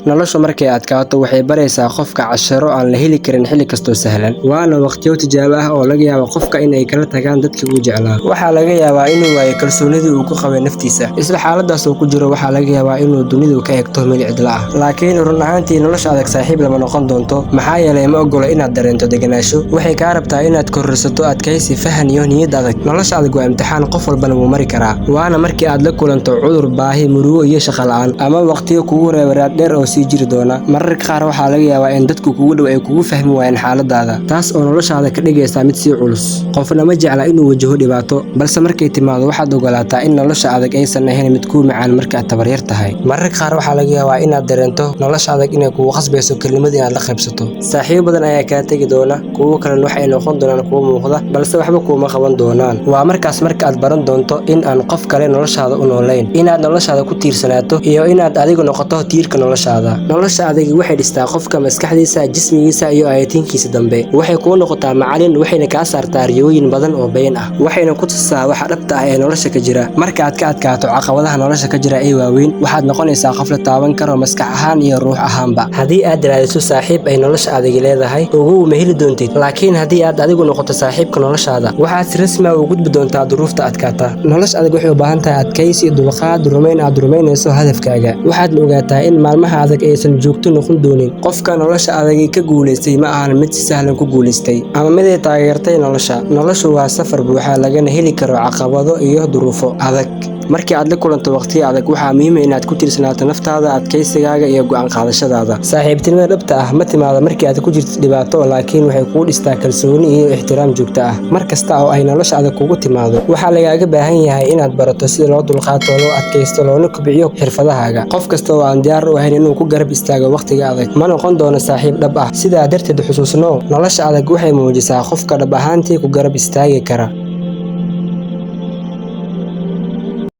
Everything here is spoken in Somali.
noloshu markay adkaato waxay baraysaa qofka casharo aan la heli karin xilli kastoo sahlan, waana waqtiyo tijaabo ah oo laga yaabo qofka in ay kala tagaan dadkii uu jeclaa. Waxaa laga yaabaa inuu waayo kalsoonidii uu ku qabay naftiisa, isla xaaladaas uu ku jiro waxaa laga yaabaa inuu dunidu ka egto meel cidla ah. Laakiin run ahaantii nolosha adag saaxiib lama noqon doonto, maxaa yeelay ma ogolo inaad dareento deganaansho. Waxay kaa rabtaa inaad kororsato adkaysi, fahan iyo niyad adag. Nolosha adag waa imtixaan qof walbana wuu mari karaa, waana markii aad la kulanto cudur, baahi, murugo iyo shaqo la'aan, ama waqtiyo kugu reeba raad dheer oo sii jiri doona. Mararka qaar waxaa laga yaabaa in dadku kugu dhow ay kugu fahmi waayaan xaaladaada, taas oo noloshaada ka dhigaysa mid sii culus. Qofna ma jecla inuu wajaho dhibaato, balse markay timaado waxaad ogolaataa in nolosha adag aysan ahayn mid kuu macaan marka aad tabaryar tahay. Mararka qaar waxaa laga yaabaa inaad dareento nolosha adag inay kugu qasbayso kelimad inaad la qaybsato. Saaxiibo badan ayaa kaa tegi doona, kuwo kalena waxay noqon doonaan kuwo muuqda, balse waxba kuuma qaban doonaan. Waa markaas marka aad baran doonto in aan qof kale noloshaada u noolayn, inaad noloshaada ku tiirsanaato, iyo inaad adigu noqoto tiirka noloshaada. Nolosha adag waxay dhistaa qofka maskaxdiisa, jismigiisa iyo aayatinkiisa dambe. Waxay kuu noqotaa macallin, waxayna kaa saartaa riyooyin badan oo been ah, waxayna ku tusaa waxa dhabta ah ee nolosha ka jira. Marka aad ka adkaato caqabadaha nolosha ka jira ee waaweyn, waxaad noqonaysaa qof la taaban karo maskax ahaan iyo ruux ahaanba. Haddii aad raadiso saaxiib ay nolosha adag leedahay, ugu ma heli doontid. Laakiin haddii aad adigu noqoto saaxiibka noloshaada, waxaad si rasmi ah u gudbi doontaa duruufta adkaata. Nolosha adag waxay u baahan tahay adkaysi, dulqaad, rumayn aad rumaynayso hadafkaaga. Waxaad ogaataa in maalmaha adag aysan joogto noqon doonin. Qofka nolosha adag ka guuleystay ma ahan mid si sahlan ku guuleystay, ama mid ay taageertay nolosha. Noloshu waa safar buuxa, lagana heli karo caqabado iyo duruufo adag. Markii aad la kulanto waqtiyo adag, waxaa muhiim ah inaad ku tiirsanaato naftaada, adkaysigaaga iyo go'aan qaadashadaada. Saaxiibtinimada dhabta ah ma timaado markii aad ku jirto dhibaato, laakiin waxay kugu dhistaa kalsooni iyo ixtiraam joogto ah. Mar kasta oo ay nolosha adag kugu timaado, waxaa lagaaga baahan yahay inaad barato sida loo dulqaato, loo adkaysto, loona kobciyo xirfadahaaga. Qof kasta oo aan diyaar u ahayn inuu ku garab istaago waqtiga adag ma noqon doono saaxiib dhab ah. Sidaa darteed xusuusnow, nolosha adag waxay muujisaa qofka dhab ahaantii ku garab istaagi kara.